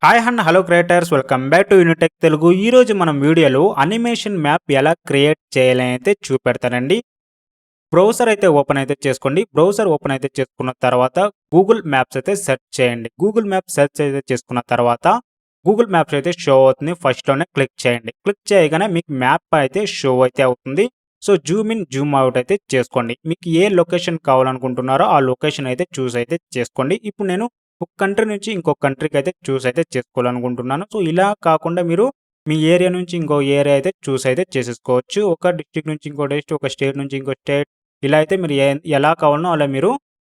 Hi and hello creators, welcome back to Unitech Telugu. ఈరోజు మనం వీడియోలో అనిమేషన్ మ్యాప్ ఎలా క్రియేట్ చేయాలని అయితే చూపెడతానండి. బ్రౌజర్ అయితే ఓపెన్ అయితే చేసుకోండి. బ్రౌజర్ ఓపెన్ అయితే చేసుకున్న తర్వాత గూగుల్ మ్యాప్స్ అయితే సెర్చ్ చేయండి. గూగుల్ మ్యాప్స్ సెర్చ్ అయితే చేసుకున్న తర్వాత గూగుల్ మ్యాప్స్ అయితే షో అవుతుంది. ఫస్ట్లోనే క్లిక్ చేయండి. క్లిక్ చేయగానే మీకు మ్యాప్ అయితే షో అయితే అవుతుంది. So Zoom in Zoom out అయితే చేసుకోండి. మీకు ఏ లొకేషన్ కావాలనుకుంటున్నారో ఆ లొకేషన్ అయితే చూస్ అయితే చేసుకోండి. ఇప్పుడు నేను ఒక కంట్రీ నుంచి ఇంకో కంట్రీకి అయితే చూస్ అయితే చేసుకోవాలనుకుంటున్నాను. సో ఇలా కాకుండా మీరు మీ ఏరియా నుంచి ఇంకో ఏరియా అయితే చూస్ అయితే చేసేసుకోవచ్చు. ఒక డిస్ట్రిక్ట్ నుంచి ఇంకో డిస్ట్రిక్ట్, ఒక స్టేట్ నుంచి ఇంకో స్టేట్, ఇలా అయితే మీరు ఎలా కావాలనో అలా మీరు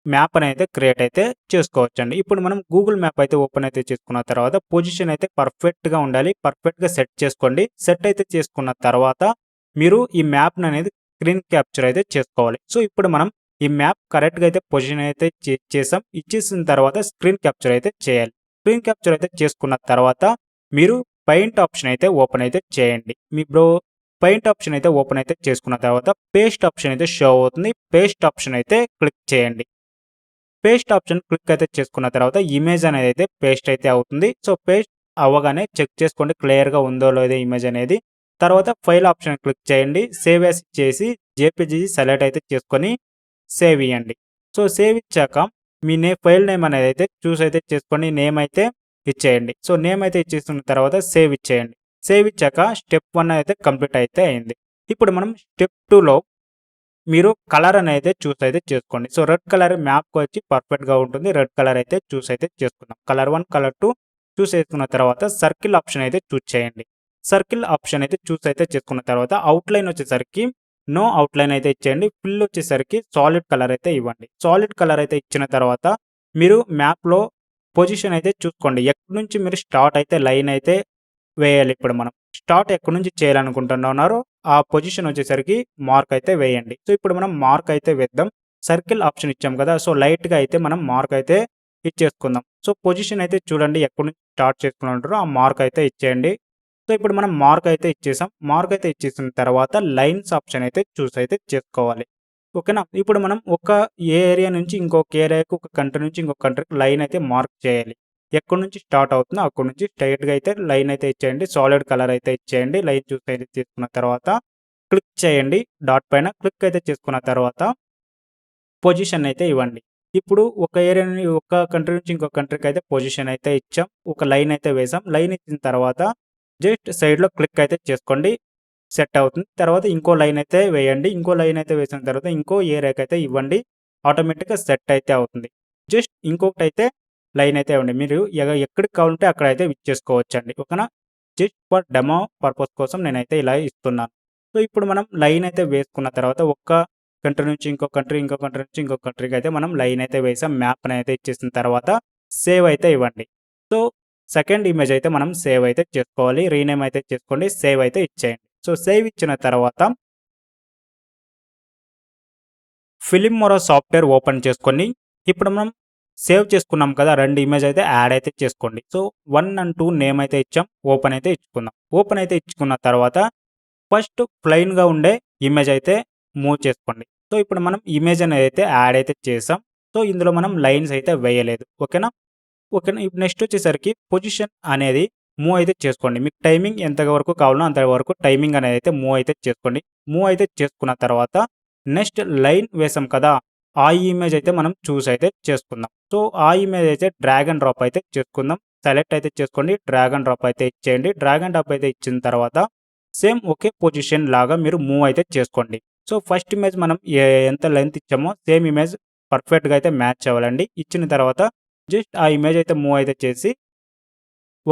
మ్యాప్ అయితే క్రియేట్ అయితే చేసుకోవచ్చండి. ఇప్పుడు మనం గూగుల్ మ్యాప్ అయితే ఓపెన్ అయితే చేసుకున్న తర్వాత పొజిషన్ అయితే పర్ఫెక్ట్గా ఉండాలి. పర్ఫెక్ట్గా సెట్ చేసుకోండి. సెట్ అయితే చేసుకున్న తర్వాత మీరు ఈ మ్యాప్ని అనేది స్క్రీన్ క్యాప్చర్ అయితే చేసుకోవాలి. సో ఇప్పుడు మనం ఈ మ్యాప్ కరెక్ట్గా అయితే పొజిషన్ అయితే చేసాం. ఇచ్చేసిన తర్వాత స్క్రీన్ క్యాప్చర్ అయితే చేయాలి. స్క్రీన్ క్యాప్చర్ అయితే చేసుకున్న తర్వాత మీరు పెయింట్ ఆప్షన్ అయితే ఓపెన్ అయితే చేయండి. మీ పెయింట్ ఆప్షన్ అయితే ఓపెన్ అయితే చేసుకున్న తర్వాత పేస్ట్ ఆప్షన్ అయితే షో అవుతుంది. పేస్ట్ ఆప్షన్ అయితే క్లిక్ చేయండి. పేస్ట్ ఆప్షన్ క్లిక్ అయితే చేసుకున్న తర్వాత ఇమేజ్ అనేది అయితే పేస్ట్ అయితే అవుతుంది. సో పేస్ట్ అవ్వగానే చెక్ చేసుకోండి క్లియర్గా ఉందో లేదో ఇమేజ్ అనేది. తర్వాత ఫైల్ ఆప్షన్ క్లిక్ చేయండి. సేవ్ యాస్ చేసి జేపీజీ సెలెక్ట్ అయితే చేసుకొని సేవ్ ఇవ్వండి. సో సేవ్ ఇచ్చాక మీ ఫైల్ నేమ్ అనేది అయితే చూస్ అయితే చేసుకోండి. నేమ్ అయితే ఇచ్చేయండి. సో నేమ్ అయితే ఇచ్చేసిన తర్వాత సేవ్ ఇచ్చేయండి. సేవ్ ఇచ్చాక స్టెప్ 1 అయితే కంప్లీట్ అయితే అయింది. ఇప్పుడు మనం స్టెప్ 2లో మీరు కలర్ అనేది చూస్ అయితే చేసుకోండి. సో రెడ్ కలర్ మ్యాప్కి వచ్చి పర్ఫెక్ట్గా ఉంటుంది. రెడ్ కలర్ అయితే చూస్ అయితే చేసుకుందాం. కలర్ 1, కలర్ 2 చూస్ చేసుకున్న తర్వాత సర్కిల్ ఆప్షన్ అయితే చూస్ చేయండి. సర్కిల్ ఆప్షన్ అయితే చూస్ అయితే చేసుకున్న తర్వాత అవుట్లైన్ వచ్చేసరికి నో అవుట్లైన్ అయితే ఇచ్చేయండి. ఫిల్ వచ్చేసరికి సాలిడ్ కలర్ అయితే ఇవ్వండి. సాలిడ్ కలర్ అయితే ఇచ్చిన తర్వాత మీరు మ్యాప్లో పొజిషన్ అయితే చూసుకోండి. ఎక్కడి నుంచి మీరు స్టార్ట్ అయితే లైన్ అయితే వేయాలి. ఇప్పుడు మనం స్టార్ట్ ఎక్కడి నుంచి చేయాలనుకుంటున్నారో ఆ పొజిషన్ వచ్చేసరికి మార్క్ అయితే వేయండి. సో ఇప్పుడు మనం మార్క్ అయితే వేద్దాం. సర్కిల్ ఆప్షన్ ఇచ్చాం కదా, సో లైట్గా అయితే మనం మార్క్ అయితే ఇచ్చేసుకుందాం. సో పొజిషన్ అయితే చూడండి ఎక్కడి నుంచి స్టార్ట్ చేసుకుంటారో ఆ మార్క్ అయితే ఇచ్చేయండి. సో ఇప్పుడు మనం మార్క్ అయితే ఇచ్చేసాం. మార్క్ అయితే ఇచ్చేసిన తర్వాత లైన్స్ ఆప్షన్ అయితే చూస్ అయితే చేసుకోవాలి. ఓకేనా. ఇప్పుడు మనం ఒక ఏరియా నుంచి ఇంకొక ఏరియాకి, ఒక కంట్రీ నుంచి ఇంకొక కంట్రీకి లైన్ అయితే మార్క్ చేయాలి. ఎక్కడి నుంచి స్టార్ట్ అవుతుందో అక్కడి నుంచి స్ట్రైట్గా అయితే లైన్ అయితే ఇచ్చేయండి. సాలిడ్ కలర్ అయితే ఇచ్చేయండి. లైన్ చూస్ అయితే తీసుకున్న తర్వాత క్లిక్ చేయండి. డాట్ పైన క్లిక్ అయితే చేసుకున్న తర్వాత పొజిషన్ అయితే ఇవ్వండి. ఇప్పుడు ఒక ఏరియా నుంచి ఒక కంట్రీ నుంచి ఇంకొక కంట్రీకి అయితే పొజిషన్ అయితే ఇచ్చాం. ఒక లైన్ అయితే వేసాం. లైన్ ఇచ్చిన తర్వాత జస్ట్ సైడ్లో క్లిక్ అయితే చేసుకోండి. సెట్ అవుతుంది. తర్వాత ఇంకో లైన్ అయితే వేయండి. ఇంకో లైన్ అయితే వేసిన తర్వాత ఇంకో ఏరియాకి అయితే ఇవ్వండి. ఆటోమేటిక్గా సెట్ అయితే అవుతుంది. జస్ట్ ఇంకొకటి అయితే లైన్ అయితే ఇవ్వండి. మీరు ఎక్కడికి కావాలంటే అక్కడ అయితే ఇచ్చేసుకోవచ్చండి. ఓకేనా. జస్ట్ ఫర్ డెమో పర్పస్ కోసం నేనైతే ఇలా ఇస్తున్నాను. సో ఇప్పుడు మనం లైన్ అయితే వేసుకున్న తర్వాత ఒక్క కంట్రీ నుంచి ఇంకో కంట్రీ, ఇంకో కంట్రీ నుంచి ఇంకో కంట్రీకి అయితే మనం లైన్ అయితే వేసాం. మ్యాప్ని అయితే ఇచ్చేసిన తర్వాత సేవ్ అయితే ఇవ్వండి. సో సెకండ్ ఇమేజ్ అయితే మనం సేవ్ అయితే చేసుకోవాలి. రీనేమ్ అయితే చేసుకోండి. సేవ్ అయితే ఇచ్చేయండి. సో సేవ్ ఇచ్చిన తర్వాత ఫిల్మోరా సాఫ్ట్వేర్ ఓపెన్ చేసుకొని ఇప్పుడు మనం సేవ్ చేసుకున్నాం కదా, 2 ఇమేజ్ అయితే యాడ్ అయితే చేసుకోండి. సో 1 అండ్ 2 నేమ్ అయితే ఇచ్చాం. ఓపెన్ అయితే ఇచ్చుకుందాం. ఓపెన్ అయితే ఇచ్చుకున్న తర్వాత ఫస్ట్ ప్లెయిన్గా ఉండే ఇమేజ్ అయితే మూవ్ చేసుకోండి. సో ఇప్పుడు మనం ఇమేజ్ అనేది అయితే యాడ్ అయితే చేసాం. సో ఇందులో మనం లైన్స్ అయితే వేయలేదు. ఓకేనా. ఓకేనా. ఇప్పుడు నెక్స్ట్ వచ్చేసరికి పొజిషన్ అనేది మూవ్ అయితే చేసుకోండి. మీకు టైమింగ్ ఎంత వరకు కావాలో అంతవరకు టైమింగ్ అనేది అయితే మూవ్ అయితే చేసుకోండి. మూవ్ అయితే చేసుకున్న తర్వాత నెక్స్ట్ లైన్ వేసాం కదా, ఆ ఇమేజ్ అయితే మనం చూస్ అయితే చేసుకుందాం. సో ఆ ఇమేజ్ అయితే డ్రాగ్ అండ్ డ్రాప్ అయితే చేసుకుందాం. సెలెక్ట్ అయితే చేసుకోండి. డ్రాగ్ అండ్ డ్రాప్ అయితే ఇచ్చేయండి. డ్రాగ్ అండ్ డ్రాప్ అయితే ఇచ్చిన తర్వాత సేమ్ ఒకే పొజిషన్ లాగా మీరు మూవ్ అయితే చేసుకోండి. సో ఫస్ట్ ఇమేజ్ మనం ఎంత లెంత్ ఇచ్చామో సేమ్ ఇమేజ్ పర్ఫెక్ట్గా అయితే మ్యాచ్ అవ్వాలండి. ఇచ్చిన తర్వాత జస్ట్ ఆ ఇమేజ్ అయితే మూవ్ అయితే చేసి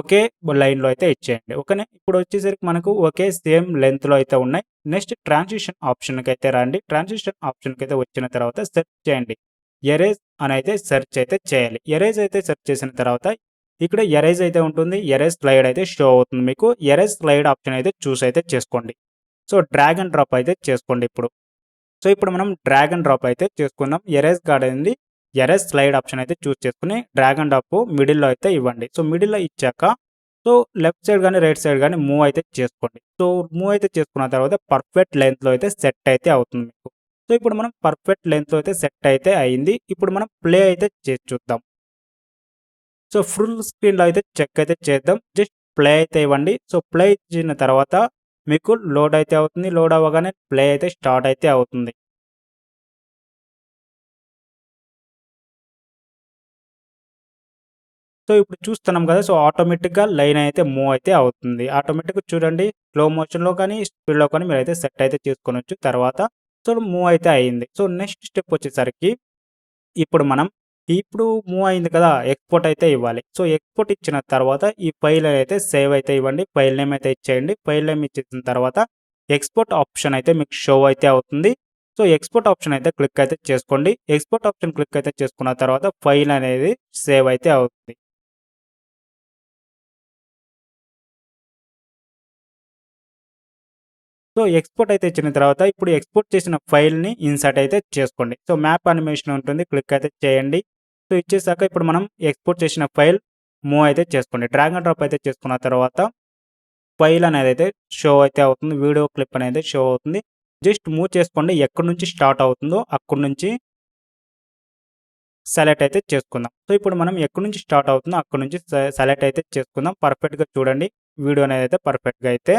ఒకే లైన్‌లో అయితే ఇచ్చేయండి. ఓకేనా. ఇప్పుడు వచ్చేసరికి మనకు ఒకే సేమ్ లెంగ్త్‌లో అయితే ఉన్నాయి. నెక్స్ట్ ట్రాన్సిషన్ ఆప్షన్‌కి అయితే రండి. ట్రాన్సిషన్ ఆప్షన్‌కి అయితే వచ్చిన తర్వాత సెర్చ్ చేయండి. ఎరేజ్ అని అయితే సెర్చ్ అయితే చేయాలి. ఎరేజ్ అయితే సెర్చ్ చేసిన తర్వాత ఇక్కడ ఎరేజ్ అయితే ఉంటుంది. ఎరేజ్ స్లైడ్ అయితే షో అవుతుంది మీకు. ఎరేజ్ స్లైడ్ ఆప్షన్ అయితే చూస్ అయితే చేసుకోండి. సో డ్రాగ్ అండ్ డ్రాప్ అయితే చేసుకోండి ఇప్పుడు. సో ఇప్పుడు మనం డ్రాగ్ అండ్ డ్రాప్ అయితే చేసుకుందాం. ఎరేజ్ కార్డ్ అనేది ఎరేజ్ స్లైడ్ ఆప్షన్ అయితే చూస్ చేసుకుని డ్రాగ్ అండ్ డ్రాప్ మిడిల్‌లో అయితే ఇవ్వండి. సో మిడిల్‌లో ఇచ్చాక సో లెఫ్ట్ సైడ్ గాని, రైట్ సైడ్ గాని మూవ్ అయితే చేసుకోండి. సో మూవ్ అయితే చేసుకున్న తర్వాత పర్ఫెక్ట్ లెంగ్త్‌లో అయితే సెట్ అయితే అవుతుంది మీకు. సో ఇప్పుడు మనం పర్ఫెక్ట్ లెంగ్త్‌లో అయితే సెట్ అయితే అయింది. ఇప్పుడు మనం ప్లే అయితే చేసి చూద్దాం. సో ఫుల్ స్క్రీన్‌లో అయితే చెక్ అయితే చేద్దాం. జస్ట్ ప్లే అయితే ఇవ్వండి. సో ప్లే ఇచ్చిన తర్వాత మీకు లోడ్ అయితే అవుతుంది. లోడ్ అవ్వగానే ప్లే అయితే స్టార్ట్ అయితే అవుతుంది. సో ఇప్పుడు చూస్తున్నాం కదా! సో ఆటోమేటిక్‌గా లైన్ అయితే మూవ్ అయితే అవుతుంది. ఆటోమేటిక్‌గా చూడండి స్లో మోషన్‌లో కానీ, స్పీడ్‌లో కానీ మీరైతే సెట్ అయితే చేసుకోనొచ్చు. తర్వాత సో మూవ్ అయితే అయింది. సో నెక్స్ట్ స్టెప్ వచ్చేసరికి ఇప్పుడు మనం ఇప్పుడు మూవ్ అయింది కదా! ఎక్స్‌పోర్ట్ అయితే ఇవ్వాలి. సో ఎక్స్‌పోర్ట్ ఇచ్చిన తర్వాత ఈ ఫైల్ అయితే సేవ్ అయితే ఇవ్వండి. ఫైల్ నేమ్ అయితే ఇచ్చేయండి. ఫైల్ నేమ్ ఇచ్చేసిన తర్వాత ఎక్స్‌పోర్ట్ ఆప్షన్ అయితే మీకు షో అయితే అవుతుంది. సో ఎక్స్‌పోర్ట్ ఆప్షన్ అయితే క్లిక్ అయితే చేసుకోండి. ఎక్స్‌పోర్ట్ ఆప్షన్ క్లిక్ అయితే చేసుకున్న తర్వాత ఫైల్ అనేది సేవ్ అయితే అవుతుంది. సో ఎక్స్‌పోర్ట్ అయితే ఇచ్చిన తర్వాత ఇప్పుడు ఎక్స్‌పోర్ట్ చేసిన ఫైల్‌ని ఇన్సర్ట్ అయితే చేసుకోండి. సో మ్యాప్ యానిమేషన్ ఉంటుంది. క్లిక్ అయితే చేయండి. సో ఇచ్చేసాక ఇప్పుడు మనం ఎక్స్‌పోర్ట్ చేసిన ఫైల్ మూవ్ అయితే చేసుకోండి. డ్రాగ్ అండ్ డ్రాప్ అయితే చేసుకున్న తర్వాత ఫైల్ అనేదైతే షో అయితే అవుతుంది. వీడియో క్లిప్ అనేది షో అవుతుంది. జస్ట్ మూవ్ చేసుకోండి. ఎక్కడి నుంచి స్టార్ట్ అవుతుందో అక్కడి నుంచి సెలెక్ట్ అయితే చేసుకుందాం. సో ఇప్పుడు మనం ఎక్కడి నుంచి స్టార్ట్ అవుతుందో అక్కడి నుంచి సెలెక్ట్ అయితే చేసుకుందాం. పర్ఫెక్ట్‌గా చూడండి. వీడియో అనేదైతే పర్ఫెక్ట్‌గా అయితే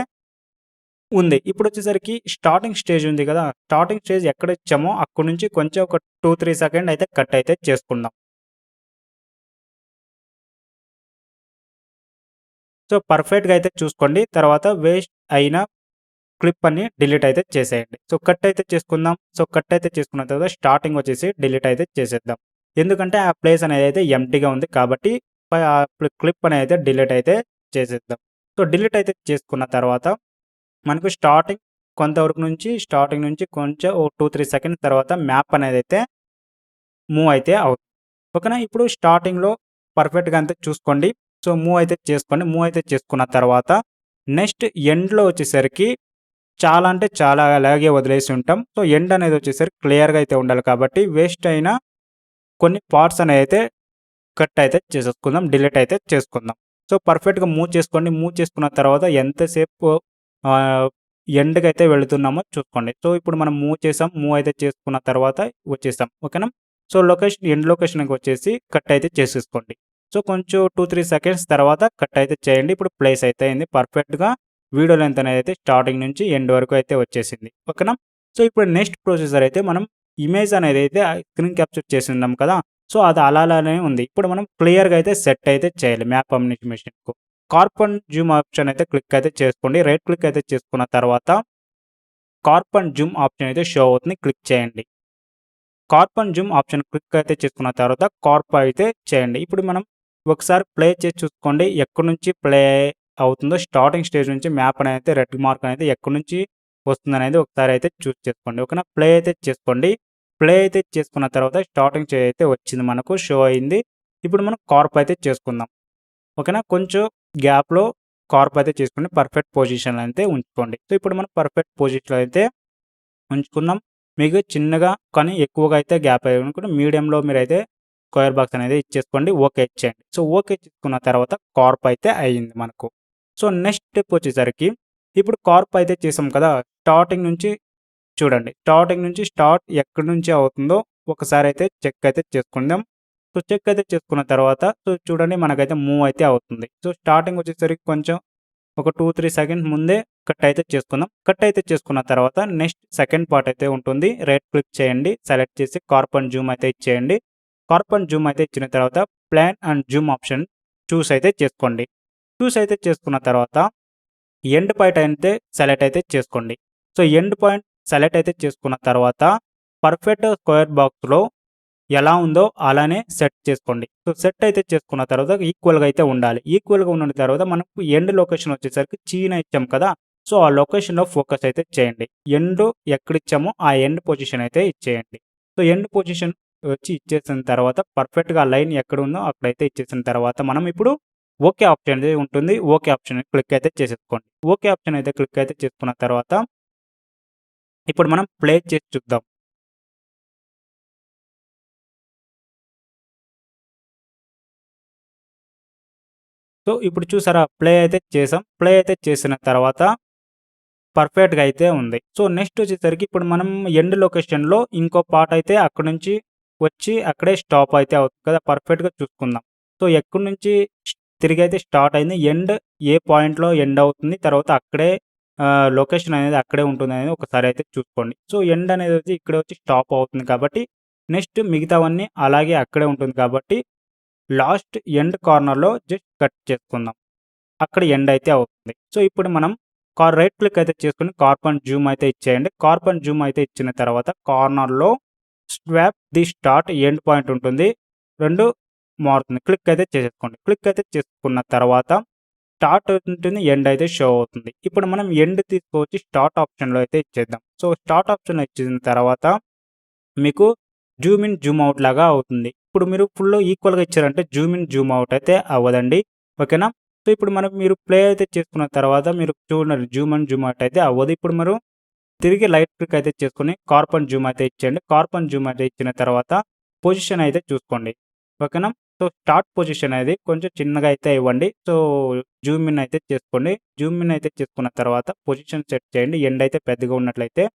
ఉంది. ఇప్పుడొచ్చేసరికి స్టార్టింగ్ స్టేజ్ ఉంది గదా! స్టార్టింగ్ స్టేజ్ ఎక్కడ ఇచ్చామో అక్కడి నుంచి కొంచెం ఒక 2, 3 సెకండ్ అయితే కట్ అయితే చేసుకుందాం. సో, పర్ఫెక్ట్‌గా అయితే చూసుకోండి. తర్వాత వేస్ట్ అయిన క్లిప్ అని డిలీట్ అయితే చేసేయండి. సో, కట్ అయితే చేసుకుందాం. సో, కట్ అయితే చేసుకున్న తర్వాత స్టార్టింగ్ వచ్చేసి డిలీట్ అయితే చేసేద్దాం. ఎందుకంటే ఆ ప్లేస్ అనేదైతే ఎంప్టీగా ఉంది కాబట్టి ఆ క్లిప్ అనేది డిలీట్ అయితే చేసేద్దాం. సో, డిలీట్ అయితే చేసుకున్న తర్వాత మనకు స్టార్టింగ్ నుంచి కొంచెం ఓ 2, 3 సెకండ్స్ తర్వాత మ్యాప్ అనేదైతే మూవ్ అయితే అవుతుంది. ఓకేనా? ఇప్పుడు స్టార్టింగ్‌లో పర్ఫెక్ట్‌గా అంతా చూసుకోండి. సో, మూవ్ అయితే చేసుకోండి. మూవ్ అయితే చేసుకున్న తర్వాత నెక్స్ట్ ఎండ్‌లో వచ్చేసరికి చాలా అంటే చాలా అలాగే వదిలేసి ఉంటాం. సో, ఎండ్ అనేది వచ్చేసరికి క్లియర్‌గా అయితే ఉండాలి కాబట్టి వేస్ట్ అయిన కొన్ని పార్ట్స్ అనేవైతే కట్ అయితే చేసేసుకుందాం. డిలీట్ అయితే చేసుకుందాం. సో, పర్ఫెక్ట్‌గా మూవ్ చేసుకోండి. మూవ్ చేసుకున్న తర్వాత ఎంతసేపు ఆహ్, ఎండ్‌కైతే వెళుతున్నామో చూసుకోండి. సో, ఇప్పుడు మనం మూవ్ చేసాం. మూవ్ అయితే చేసుకున్న తర్వాత వచ్చేసాం. ఓకేనా? సో, ఎండ్ లొకేషన్‌కి వచ్చేసి కట్ అయితే చేసేసుకోండి. సో, కొంచెం 2, 3 సెకండ్స్ తర్వాత కట్ అయితే చేయండి. ఇప్పుడు ప్లేస్ అయితే అయింది. పర్ఫెక్ట్‌గా వీడియో లెంత్ అనేది స్టార్టింగ్ నుంచి ఎండ్ వరకు అయితే వచ్చేసింది. ఓకేనా? సో, ఇప్పుడు నెక్స్ట్ ప్రొసీజర్ అయితే మనం ఇమేజ్ అనేదైతే స్క్రీన్ క్యాప్చర్ చేసున్నాం కదా! సో, అది అలానే ఉంది. ఇప్పుడు మనం క్లియర్‌గా అయితే సెట్ అయితే చేయాలి మ్యాప్ యానిమేషన్‌కు. కార్ప్ అండ్ జూమ్ ఆప్షన్ అయితే క్లిక్ అయితే చేసుకోండి. రైట్ క్లిక్ అయితే చేసుకున్న తర్వాత కార్ప్ అండ్ జూమ్ ఆప్షన్ అయితే షో అవుతుంది. క్లిక్ చేయండి. Crop and zoom option click అయితే చేసుకున్న తర్వాత కార్ప్ అయితే చేయండి. ఇప్పుడు మనం ఒకసారి ప్లే చేసి చూసుకోండి. ఎక్కడి నుంచి ప్లే అవుతుందో స్టార్టింగ్ స్టేజ్ నుంచి మ్యాప్ అనేది రెడ్ మార్క్ అనేది ఎక్కడి నుంచి వస్తుందనేది ఒకసారి అయితే చూస్ చేసుకోండి. ఓకేనా? ప్లే అయితే చేసుకోండి. ప్లే అయితే చేసుకున్న తర్వాత స్టార్టింగ్ స్టేజ్ అయితే వచ్చింది మనకు షో అయింది. ఇప్పుడు మనం కార్ప్ అయితే చేసుకుందాం. ఓకేనా? కొంచెం గ్యాప్‌లో కార్ప్ అయితే చేసుకొని పర్ఫెక్ట్ పొజిషన్‌లో అయితే ఉంచుకోండి. సో, ఇప్పుడు మనం పర్ఫెక్ట్ పొజిషన్‌లో అయితే ఉంచుకున్నాం. మీకు చిన్నగా కానీ ఎక్కువగా అయితే గ్యాప్ అయ్యనుకుంటే మీడియంలో మీరైతే స్క్వేర్ బాక్స్ అనేది ఇచ్చేసుకోండి. ఓకే ఇచ్చేయండి. సో, ఓకే ఇచ్చుకున్న తర్వాత కార్ప్ అయితే అయింది మనకు. సో, నెక్స్ట్ స్టెప్ వచ్చేసరికి ఇప్పుడు కార్ప్ అయితే చేసాం కదా! స్టార్టింగ్ నుంచి చూడండి. స్టార్టింగ్ నుంచి ఎక్కడి నుంచి అవుతుందో ఒకసారి అయితే చెక్ అయితే చేసుకుందాం. సో, చెక్ అయితే చేసుకున్న తర్వాత సో, చూడండి మనకైతే మూవ్ అయితే అవుతుంది. సో, స్టార్టింగ్ వచ్చేసరికి కొంచెం ఒక 2, 3 సెకండ్స్ ముందే కట్ అయితే చేసుకుందాం. కట్ అయితే చేసుకున్న తర్వాత నెక్స్ట్ సెకండ్ పార్ట్ అయితే ఉంటుంది. రైట్ క్లిక్ చేయండి. సెలెక్ట్ చేసి కార్ప్ అండ్ జూమ్ అయితే ఇచ్చేయండి. కార్ప్ అండ్ జూమ్ అయితే ఇచ్చిన తర్వాత plan and zoom option choose అయితే చేసుకోండి. చూస్ అయితే చేసుకున్న తర్వాత ఎండ్ పాయింట్ అయితే సెలెక్ట్ అయితే చేసుకోండి. సో, ఎండ్ పాయింట్ సెలెక్ట్ అయితే చేసుకున్న తర్వాత పర్ఫెక్ట్ స్క్వేర్ బాక్స్‌లో ఎలా ఉందో అలానే సెట్ చేసుకోండి. సో, సెట్ అయితే చేసుకున్న తర్వాత ఈక్వల్‌గా అయితే ఉండాలి. ఈక్వల్‌గా ఉన్న తర్వాత మనకు ఎండ్ లొకేషన్ వచ్చేసరికి చీన ఇచ్చాం కదా! సో, ఆ లొకేషన్‌లో ఫోకస్ అయితే చేయండి. ఎండ్ ఎక్కడిచ్చామో ఆ ఎండ్ పొజిషన్ అయితే ఇచ్చేయండి. సో, ఎండ్ పొజిషన్ వచ్చి ఇచ్చేసిన తర్వాత పర్ఫెక్ట్‌గా ఆ లైన్ ఎక్కడుందో అక్కడైతే ఇచ్చేసిన తర్వాత మనం ఇప్పుడు ఓకే ఆప్షన్ అనేది ఉంటుంది. ఓకే ఆప్షన్ క్లిక్ అయితే చేసేసుకోండి. ఓకే ఆప్షన్ అయితే క్లిక్ అయితే చేసుకున్న తర్వాత ఇప్పుడు మనం ప్లే చేసి చూద్దాం. సో, ఇప్పుడు చూసారా ప్లే అయితే చేసాం. ప్లే అయితే చేసిన తర్వాత పర్ఫెక్ట్‌గా అయితే ఉంది. సో, నెక్స్ట్ వచ్చేసరికి ఇప్పుడు మనం ఎండ్ లొకేషన్‌లో ఇంకో పార్ట్ అయితే అక్కడి నుంచి వచ్చి అక్కడే స్టాప్ అయితే అవుతుంది కదా! పర్ఫెక్ట్‌గా చూసుకుందాం. సో ఎక్కడి నుంచి తిరిగైతే స్టార్ట్ అయింది, ఎండ్ ఏ పాయింట్‌లో ఎండ్ అవుతుంది. తర్వాత అక్కడే లొకేషన్ అనేది అక్కడే ఉంటుందనేది ఒకసారి అయితే చూసుకోండి. సో ఎండ్ అనేది వచ్చి ఇక్కడే వచ్చి స్టాప్ అవుతుంది కాబట్టి నెక్స్ట్ మిగతావన్నీ అలాగే అక్కడే ఉంటుంది కాబట్టి లాస్ట్ ఎండ్ కార్నర్‌లో జస్ట్ కట్ చేసుకుందాం. అక్కడ ఎండ్ అయితే అవుతుంది. సో ఇప్పుడు మనం రైట్ క్లిక్ అయితే చేసుకొని కార్ప్ అండ్ జూమ్ అయితే ఇచ్చేయండి. కార్ప్ అండ్ జూమ్ అయితే ఇచ్చిన తర్వాత కార్నర్‌లో swap the start end point ఉంటుంది. 2 మారుతుంది. క్లిక్ అయితే చేసేసుకోండి. క్లిక్ అయితే చేసుకున్న తర్వాత స్టార్ట్ ఉంటుంది, ఎండ్ అయితే షో అవుతుంది. ఇప్పుడు మనం ఎండ్ తీసుకొచ్చి స్టార్ట్ ఆప్షన్‌లో అయితే ఇచ్చేద్దాం. సో స్టార్ట్ ఆప్షన్‌లో ఇచ్చిన తర్వాత మీకు జూమ్ ఇన్, జూమ్ అవుట్ లాగా అవుతుంది. ఇప్పుడు మీరు ఫుల్ ఈక్వల్‌గా ఇచ్చారంటే జూమ్ ఇన్, జూమ్ అవుట్ అయితే అవ్వదండి. ఓకేనా? సో ఇప్పుడు మీరు ప్లే అయితే చేసుకున్న తర్వాత మీరు చూడండి జూమ్ ఇన్, జూమ్ అవుట్ అయితే అవ్వదు. ఇప్పుడు మీరు తిరిగి రైట్ క్లిక్ అయితే చేసుకొని కార్ప్ అండ్ జూమ్ అయితే ఇచ్చేయండి. కార్ప్ అండ్ జూమ్ అయితే ఇచ్చిన తర్వాత పొజిషన్ అయితే చూసుకోండి. ఓకేనా? సో స్టార్ట్ పొజిషన్ అనేది కొంచెం చిన్నగా అయితే ఇవ్వండి. సో జూమ్ ఇన్ అయితే చేసుకోండి. జూమ్ ఇన్ అయితే చేసుకున్న తర్వాత పొజిషన్ సెట్ చేయండి. ఎండ్ అయితే పెద్దగా ఉన్నట్లయితే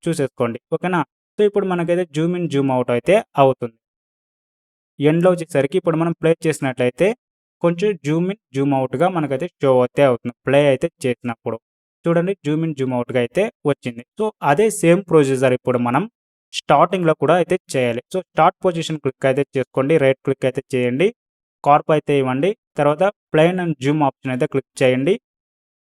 చూసేసుకోండి. ఓకేనా? సో ఇప్పుడు మనకైతే జూమ్ ఇన్, జూమ్ అవుట్ అయితే అవుతుంది. ఎండ్‌లో వచ్చేసరికి ఇప్పుడు మనం ప్లే చేసినట్లయితే కొంచెం జూమ్ ఇన్, జూమ్ అవుట్‌గా మనకైతే షో అయితే అవుతుంది. ప్లే అయితే చేసినప్పుడు. చూడండి జూమ్ ఇన్, జూమ్ అవుట్‌గా అయితే వచ్చింది. సో అదే సేమ్ ప్రొసీజర్ ఇప్పుడు మనం స్టార్టింగ్‌లో కూడా అయితే చేయాలి. సో స్టార్ట్ పొజిషన్ క్లిక్ అయితే చేసుకోండి. రైట్ క్లిక్ అయితే చేయండి. కార్ప్ అయితే ఇవ్వండి. తర్వాత ప్లేన్ అండ్ జూమ్ ఆప్షన్ అయితే క్లిక్ చేయండి.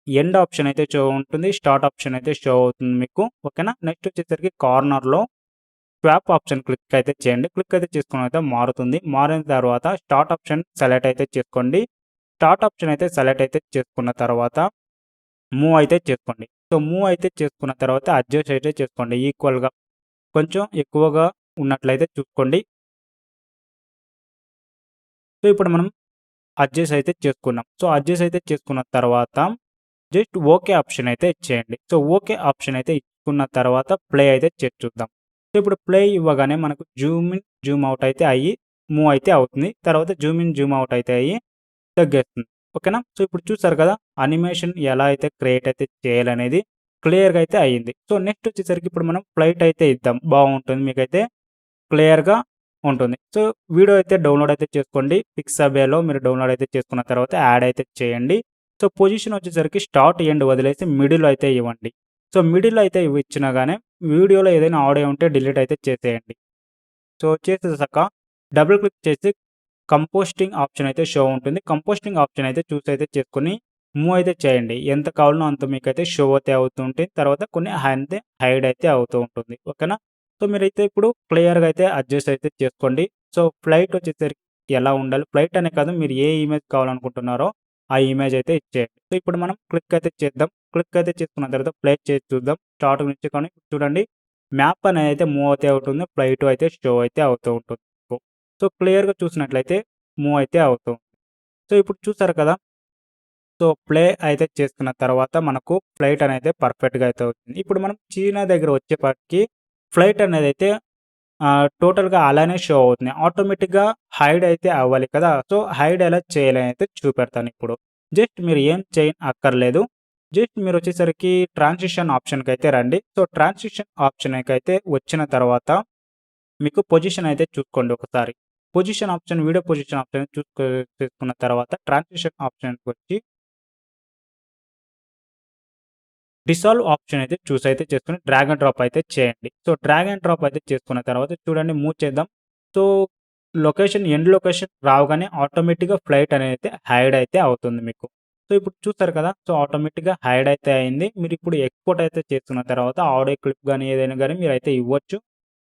ఎండ్ ఆప్షన్ అయితే షో ఉంటుంది. స్టార్ట్ ఆప్షన్ అయితే షో అవుతుంది మీకు. ఓకేనా? నెక్స్ట్ వచ్చేసరికి కార్నర్‌లో స్వాప్ ఆప్షన్ క్లిక్ అయితే చేయండి. క్లిక్ అయితే చేసుకున్న తర్వాత మారుతుంది. మారిన తర్వాత స్టార్ట్ ఆప్షన్ సెలెక్ట్ అయితే చేసుకోండి. స్టార్ట్ ఆప్షన్ అయితే సెలెక్ట్ అయితే చేసుకున్న తర్వాత మూవ్ అయితే చేసుకోండి. సో మూవ్ అయితే చేసుకున్న తర్వాత అడ్జస్ట్ అయితే చేసుకోండి. ఈక్వల్‌గా కొంచెం ఎక్కువగా ఉన్నట్లయితే చూసుకోండి. సో ఇప్పుడు మనం అడ్జస్ట్ అయితే చేసుకున్నాం. సో అడ్జస్ట్ అయితే చేసుకున్న తర్వాత జస్ట్ ఓకే ఆప్షన్ అయితే ఇచ్చేయండి. సో ఓకే ఆప్షన్ అయితే ఇచ్చుకున్న తర్వాత ప్లే అయితే చేసి చూద్దాం. సో ఇప్పుడు ప్లే ఇవ్వగానే మనకు జూమ్ ఇన్, జూమ్ అవుట్ అయితే అయ్యి మూవ్ అయితే అవుతుంది. తర్వాత జూమ్ ఇన్, జూమ్ అవుట్ అయితే అయ్యి తగ్గేస్తుంది. ఓకేనా? సో ఇప్పుడు చూసారు కదా అనిమేషన్ ఎలా అయితే క్రియేట్ అయితే చేయాలనేది క్లియర్‌గా అయితే అయ్యింది. సో నెక్స్ట్ వచ్చేసరికి ఇప్పుడు మనం ఫ్లైట్ అయితే ఇద్దాం. బావుంటుంది. మీకైతే క్లియర్‌గా ఉంటుంది. సో వీడియో అయితే డౌన్‌లోడ్ అయితే చేసుకోండి. పిక్సాబేలో మీరు డౌన్‌లోడ్ అయితే చేసుకున్న తర్వాత యాడ్ అయితే చేయండి. సో పొజిషన్ వచ్చేసరికి స్టార్ట్, ఎండ్ వదిలేసి మిడిల్‌లో అయితే ఇవ్వండి. సో మిడిల్‌లో అయితే ఇచ్చినా గాని వీడియోలో ఏదైనా ఆడియో ఉంటే డిలీట్ అయితే చేసేయండి. సో చేసేసాక డబుల్ క్లిక్ చేసి కంపోస్టింగ్ ఆప్షన్ అయితే షో ఉంటుంది. కంపోస్టింగ్ ఆప్షన్ అయితే చూస్ అయితే చేసుకొని మూవ్ అయితే చేయండి. ఎంత కావాలనో అంత మీకైతే షో అయితే అవుతూ ఉంటుంది. తర్వాత కొన్ని అంతే హైడ్ అయితే అవుతూ ఉంటుంది. ఓకేనా? సో మీరైతే ఇప్పుడు క్లియర్‌గా అయితే అడ్జస్ట్ అయితే చేసుకోండి. సో ఫ్లైట్ వచ్చేసరికి ఎలా ఉండాలి? ఫ్లైట్ అనే కాదు మీరు ఏ ఇమేజ్ కావాలనుకుంటున్నారో ఆ ఇమేజ్ అయితే ఇచ్చేయండి. సో ఇప్పుడు మనం క్లిక్ అయితే చేద్దాం. క్లిక్ అయితే చేసుకున్న తర్వాత ప్లే చేసి చూద్దాం. స్టార్ట్ నుంచి కానీ చూడండి మ్యాప్ అనేది అయితే మూవ్ అయితే అవుతుంది. ఫ్లైట్ అయితే షో అయితే అవుతూ ఉంటుంది. సో క్లియర్‌గా చూసినట్లయితే మూవ్ అయితే అవుతుంది. సో ఇప్పుడు చూసారు కదా! సో ప్లే అయితే చేసుకున్న తర్వాత మనకు ఫ్లైట్ అనేది పర్ఫెక్ట్‌గా అయితే అవుతుంది. ఇప్పుడు మనం చీనా దగ్గర వచ్చేపాటికి ఫ్లైట్ అనేదైతే టోటల్‌గా అలానే షో అవుతుంది. ఆటోమేటిక్‌గా హైడ్ అయితే అవ్వాలి కదా! సో హైడ్ ఎలా చేయాలని అయితే చూపెడతానిప్పుడు. జస్ట్ మీరు ఏం అక్కర్లేదు. జస్ట్ మీరొచ్చేసరికి ట్రాన్సిషన్ ఆప్షన్‌కైతే రండి. సో ట్రాన్సిషన్ ఆప్షన్‌కైతే వచ్చిన తర్వాత మీకు పొజిషన్ అయితే చూసుకోండి ఒకసారి. Position option, video position option చేసుకున్న తర్వాత ట్రాన్సిషన్ ఆప్షన్‌కొచ్చి డిసాల్వ్ ఆప్షన్ అయితే చూస్ అయితే చేసుకొని డ్రాగ్ అండ్ డ్రాప్ అయితే చేయండి. సో డ్రాగ్ అండ్ డ్రాప్ అయితే చేసుకున్న తర్వాత చూడండి మూవ్ చేద్దాం. సో లొకేషన్ ఎండ్ లొకేషన్ రావగానే ఆటోమేటిక్‌గా ఫ్లైట్ అనేది హైడ్ అయితే అవుతుంది మీకు. సో ఇప్పుడు చూసారు కదా! సో ఆటోమేటిక్‌గా హైడ్ అయితే అయింది. మీరిప్పుడు ఎక్స్‌పోర్ట్ అయితే చేసుకున్న తర్వాత ఆడియో క్లిప్ గాని ఏదైనా గాని మీరైతే ఇవ్వచ్చు.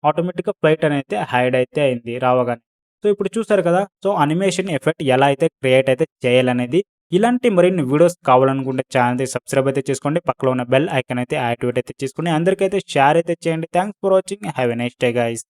ఆటోమేటిక్‌గా ఫ్లైట్ అనేది హైడ్ అయితే అయింది రావగానే. సో ఇప్పుడు చూసారు కదా! సో అనిమేషన్ ఎఫెక్ట్ ఎలా అయితే క్రియేట్ అయితే చేయాలనేది. ఇలాంటి మరిన్ని వీడియోస్ కావాలనుకుంటే ఛానెల్‌ని సబ్స్క్రైబ్ అయితే చేసుకోండి. పక్కలో ఉన్న బెల్ ఐకాన్ అయితే యాక్టివేట్ అయితే చేసుకోండి. అందరికైతే షేర్ అయితే చేయండి. Thanks for watching. Have a nice day guys.